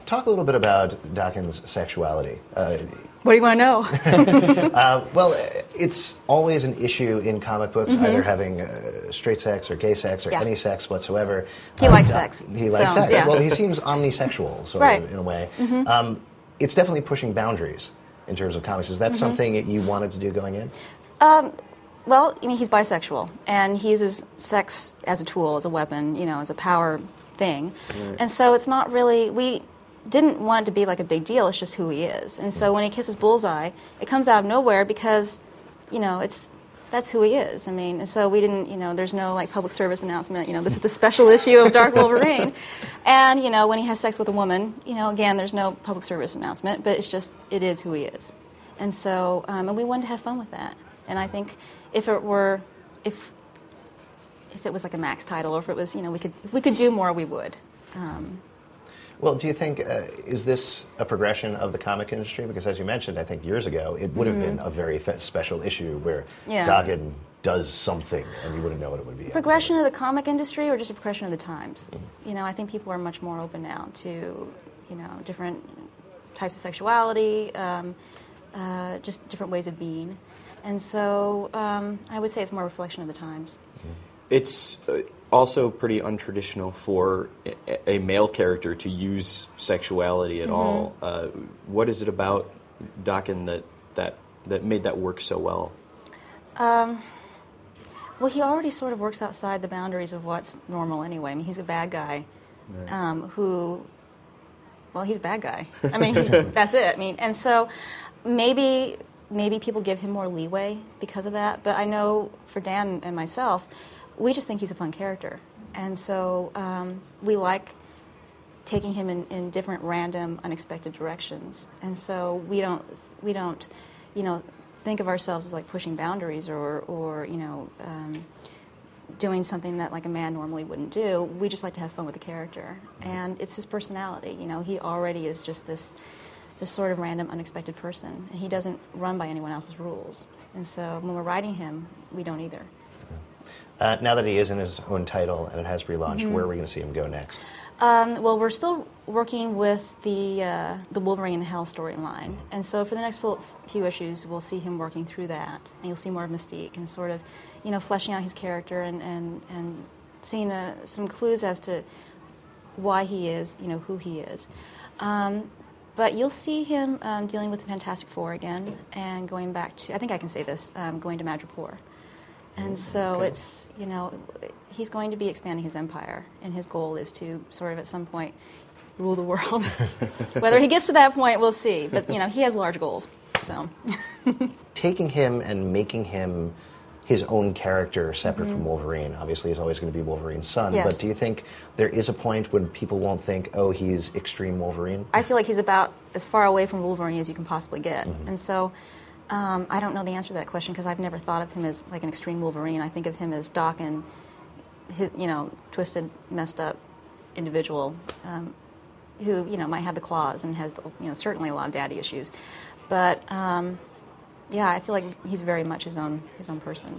talk a little bit about Daken's sexuality. What do you want to know? Well, it's always an issue in comic books, Mm-hmm. either having straight sex or gay sex or any sex whatsoever. He likes sex. He likes sex. Yeah. Well, he seems omnisexual, sort Right. of, in a way. Mm-hmm. It's definitely pushing boundaries in terms of comics. Is that Mm-hmm. something that you wanted to do going in? Well, I mean, he's bisexual, and he uses sex as a tool, as a weapon, as a power thing. Mm. And so it's not really, we didn't want it to be like a big deal, it's just who he is. And so when he kisses Bullseye, it comes out of nowhere because, that's who he is. I mean, and so we didn't, there's no like public service announcement, this is the special issue of Dark Wolverine. And, when he has sex with a woman, again, there's no public service announcement, but it's just, it is who he is. And so, and we wanted to have fun with that. And I think if it was like a Max title, or if it was, if we could do more, we would. Well, do you think, is this a progression of the comic industry? Because as you mentioned, I think years ago, it would have been a very special issue where Daken does something and you wouldn't know what it would be. Progression of the comic industry, or just a progression of the times? Mm-hmm. I think people are much more open now to, different types of sexuality, just different ways of being. And so I would say it's more a reflection of the times. Mm-hmm. It's also pretty untraditional for a male character to use sexuality at all. What is it about Daken that made that work so well? Well, he already sort of works outside the boundaries of what's normal anyway. I mean, he's a bad guy he's a bad guy. I mean, that's it. I mean, and so maybe people give him more leeway because of that. But I know for Dan and myself, we just think he's a fun character. And so we like taking him in different random, unexpected directions. And so we don't think of ourselves as like pushing boundaries or doing something that like a man normally wouldn't do. We just like to have fun with the character. And it's his personality. He already is just this sort of random, unexpected person. And he doesn't run by anyone else's rules. And so when we're writing him, we don't either. Now that he is in his own title and it has relaunched, where are we going to see him go next? Well, we're still working with the Wolverine in Hell storyline. And so for the next few issues, we'll see him working through that. And you'll see more of Mystique and sort of, fleshing out his character and seeing some clues as to why he is, who he is. But you'll see him dealing with the Fantastic Four again and going back to, I think I can say this, going to Madripoor. And so it's, he's going to be expanding his empire, and his goal is to sort of at some point rule the world. Whether he gets to that point, we'll see. But, he has large goals. So taking him and making him his own character separate from Wolverine, obviously he's always going to be Wolverine's son, but do you think there is a point when people won't think, oh, he's extreme Wolverine? I feel like he's about as far away from Wolverine as you can possibly get. And so I don't know the answer to that question because I've never thought of him as like an extreme Wolverine. I think of him as Daken, his twisted, messed up individual who might have the claws and has certainly a lot of daddy issues. But I feel like he's very much his own person.